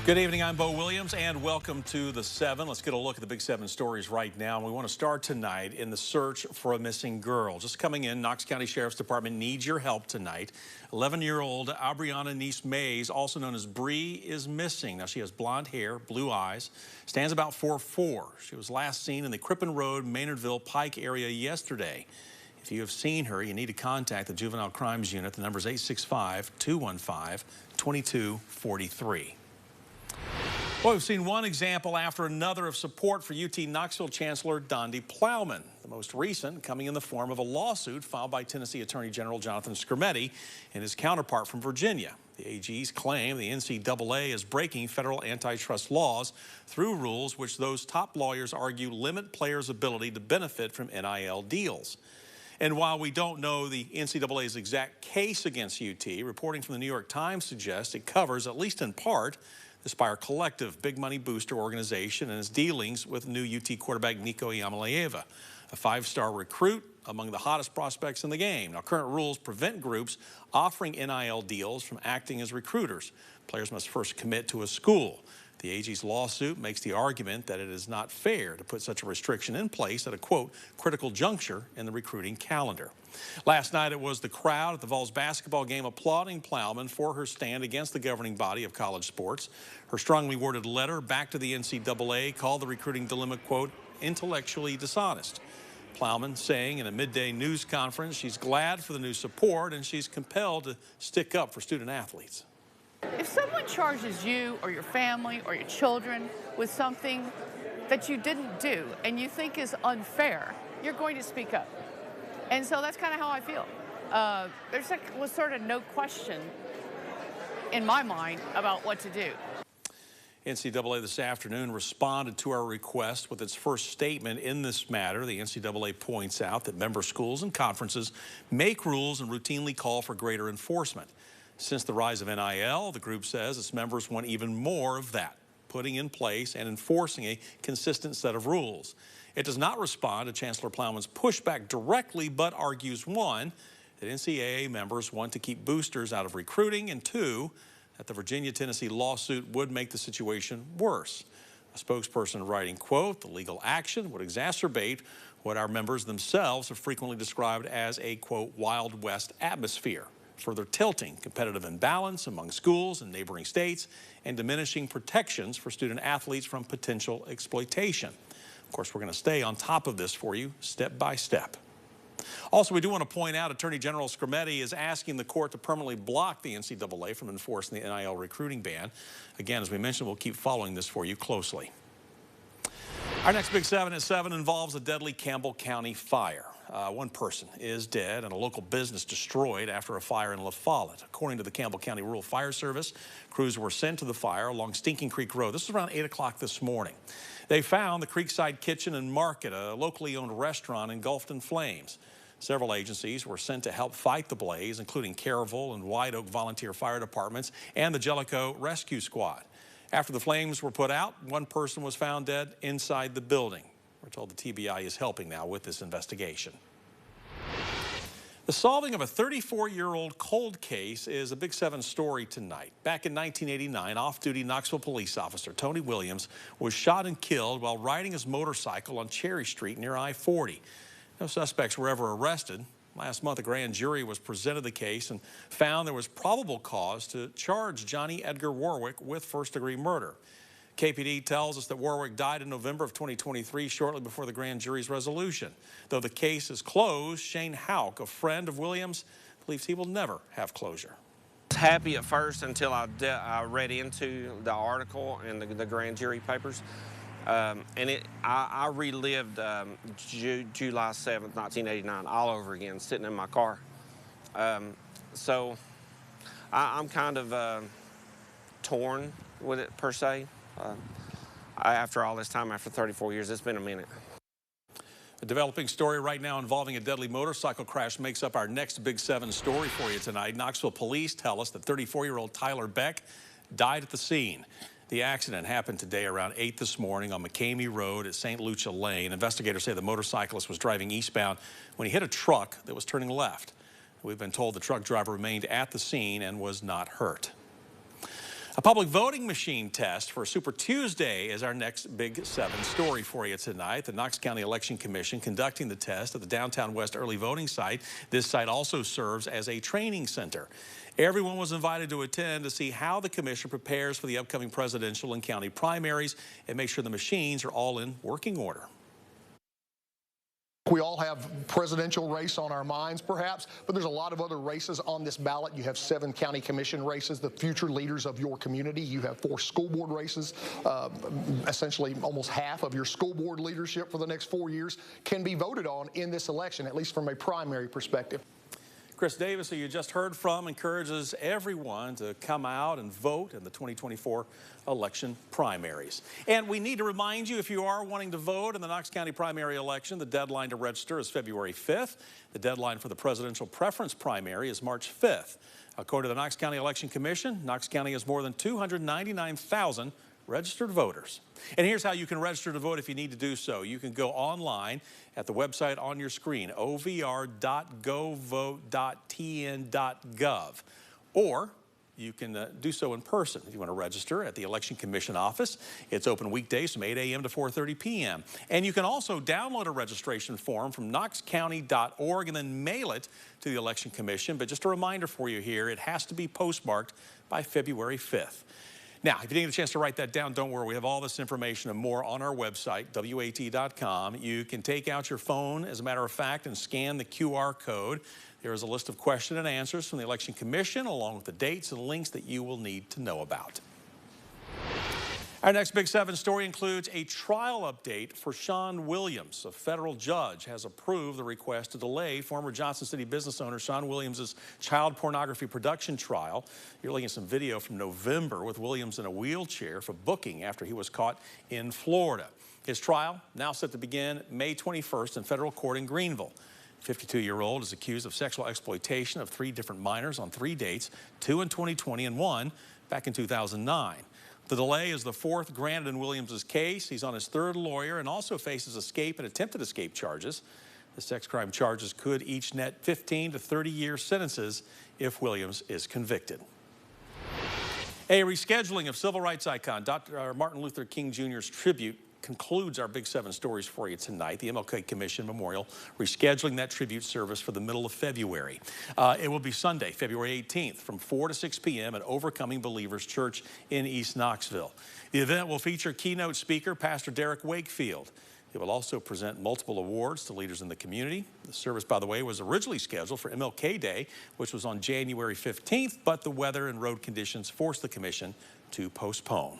Good evening, I'm Bo Williams, and welcome to the 7. Let's get a look at the Big 7 stories right now. And we want to start tonight in the search for a missing girl. Just coming in, Knox County Sheriff's Department needs your help tonight. 11-year-old Aubriana Nice Mays, also known as Bree, is missing. Now, she has blonde hair, blue eyes, stands about 4'4". She was last seen in the Crippen Road, Maynardville Pike area yesterday. If you have seen her, you need to contact the Juvenile Crimes Unit. The number is 865-215-2243. Well, we've seen one example after another of support for UT Knoxville Chancellor Dondi Plowman, the most recent coming in the form of a lawsuit filed by Tennessee Attorney General Jonathan Skrmetti and his counterpart from Virginia. The AGs claim the NCAA is breaking federal antitrust laws through rules which those top lawyers argue limit players' ability to benefit from NIL deals. And while we don't know the NCAA's exact case against UT, reporting from the New York Times suggests it covers, at least in part, the Spire Collective, big money booster organization, and its dealings with new UT quarterback Nico Iamaleava, a 5-star recruit among the hottest prospects in the game. Now, current rules prevent groups offering NIL deals from acting as recruiters. Players must first commit to a school. The AG's lawsuit makes the argument that it is not fair to put such a restriction in place at a, quote, critical juncture in the recruiting calendar. Last night, it was the crowd at the Vols basketball game applauding Plowman for her stand against the governing body of college sports. Her strongly worded letter back to the NCAA called the recruiting dilemma, quote, intellectually dishonest. Plowman saying in a midday news conference she's glad for the new support and she's compelled to stick up for student athletes. If someone charges you or your family or your children with something that you didn't do and you think is unfair, you're going to speak up. And so that's kind of how I feel. Was sort of no question in my mind about what to do. NCAA this afternoon responded to our request with its first statement in this matter. The NCAA points out that member schools and conferences make rules and routinely call for greater enforcement. Since the rise of NIL, the group says its members want even more of that, putting in place and enforcing a consistent set of rules. It does not respond to Chancellor Plowman's pushback directly, but argues, one, that NCAA members want to keep boosters out of recruiting, and two, that the Virginia-Tennessee lawsuit would make the situation worse. A spokesperson writing, quote, the legal action would exacerbate what our members themselves have frequently described as a, quote, Wild West atmosphere, further tilting competitive imbalance among schools and neighboring states and diminishing protections for student athletes from potential exploitation. Of course, we're going to stay on top of this for you step by step. Also, we do want to point out Attorney General Skrmetti is asking the court to permanently block the NCAA from enforcing the NIL recruiting ban. Again, as we mentioned, we'll keep following this for you closely. Our next Big 7 at 7 involves a deadly Campbell County fire. One person is dead and a local business destroyed after a fire in Lafollette. According to the Campbell County Rural Fire Service, crews were sent to the fire along Stinking Creek Road. This was around 8 o'clock this morning. They found the Creekside Kitchen and Market, a locally owned restaurant, engulfed in flames. Several agencies were sent to help fight the blaze, including Caryville and White Oak Volunteer Fire Departments and the Jellicoe Rescue Squad. After the flames were put out, one person was found dead inside the building. We're told the TBI is helping now with this investigation. The solving of a 34-year-old cold case is a Big 7 story tonight. Back in 1989, off-duty Knoxville police officer Tony Williams was shot and killed while riding his motorcycle on Cherry Street near I-40. No suspects were ever arrested. Last month, a grand jury was presented the case and found there was probable cause to charge Johnny Edgar Warwick with first-degree murder. KPD tells us that Warwick died in November of 2023, shortly before the grand jury's resolution. Though the case is closed, Shane Houck, a friend of Williams, believes he will never have closure. I was happy at first until I read into the article and the grand jury papers. I relived July 7th, 1989 all over again, sitting in my car. So I'm kind of torn with it, per se. After all this time, after 34 years, it's been a minute. A developing story right now involving a deadly motorcycle crash makes up our next Big 7 story for you tonight. Knoxville police tell us that 34-year-old Tyler Beck died at the scene. The accident happened today around 8 this morning on McCamey Road at St. Lucia Lane. Investigators say the motorcyclist was driving eastbound when he hit a truck that was turning left. We've been told the truck driver remained at the scene and was not hurt. A public voting machine test for Super Tuesday is our next Big 7 story for you tonight. The Knox County Election Commission conducting the test at the Downtown West early voting site. This site also serves as a training center. Everyone was invited to attend to see how the commission prepares for the upcoming presidential and county primaries and make sure the machines are all in working order. We all have presidential race on our minds, perhaps, but there's a lot of other races on this ballot. You have 7 county commission races, the future leaders of your community. You have 4 school board races. Essentially, almost half of your school board leadership for the next 4 years can be voted on in this election, at least from a primary perspective. Chris Davis, who you just heard from, encourages everyone to come out and vote in the 2024 election primaries. And we need to remind you, if you are wanting to vote in the Knox County primary election, the deadline to register is February 5th. The deadline for the presidential preference primary is March 5th. According to the Knox County Election Commission, Knox County has more than 299,000 registered voters. And here's how you can register to vote if you need to do so. You can go online at the website on your screen, ovr.govote.tn.gov, or you can do so in person if you want to register at the Election Commission office. It's open weekdays from 8 a.m. to 4:30 p.m. And you can also download a registration form from knoxcounty.org and then mail it to the Election Commission. But just a reminder for you here, it has to be postmarked by February 5th. Now, if you didn't get a chance to write that down, don't worry. We have all this information and more on our website, WAT.com. You can take out your phone, as a matter of fact, and scan the QR code. There is a list of question and answers from the Election Commission, along with the dates and links that you will need to know about. Our next Big 7 story includes a trial update for Sean Williams. A federal judge has approved the request to delay former Johnson City business owner Sean Williams' child pornography production trial. You're looking at some video from November with Williams in a wheelchair for booking after he was caught in Florida. His trial now set to begin May 21st in federal court in Greenville. The 52-year-old is accused of sexual exploitation of 3 different minors on 3 dates, 2 in 2020 and 1 back in 2009. The delay is the 4th granted in Williams' case. He's on his 3rd lawyer and also faces escape and attempted escape charges. The sex crime charges could each net 15 to 30-year sentences if Williams is convicted. A rescheduling of civil rights icon Dr. Martin Luther King Jr.'s tribute concludes our Big 7 stories for you tonight. The MLK Commission Memorial rescheduling that tribute service for the middle of February. It will be Sunday, February 18th from 4 to 6 p.m. at Overcoming Believers Church in East Knoxville. The event will feature keynote speaker Pastor Derek Wakefield. It will also present multiple awards to leaders in the community. The service, by the way, was originally scheduled for MLK Day, which was on January 15th, but the weather and road conditions forced the commission to postpone.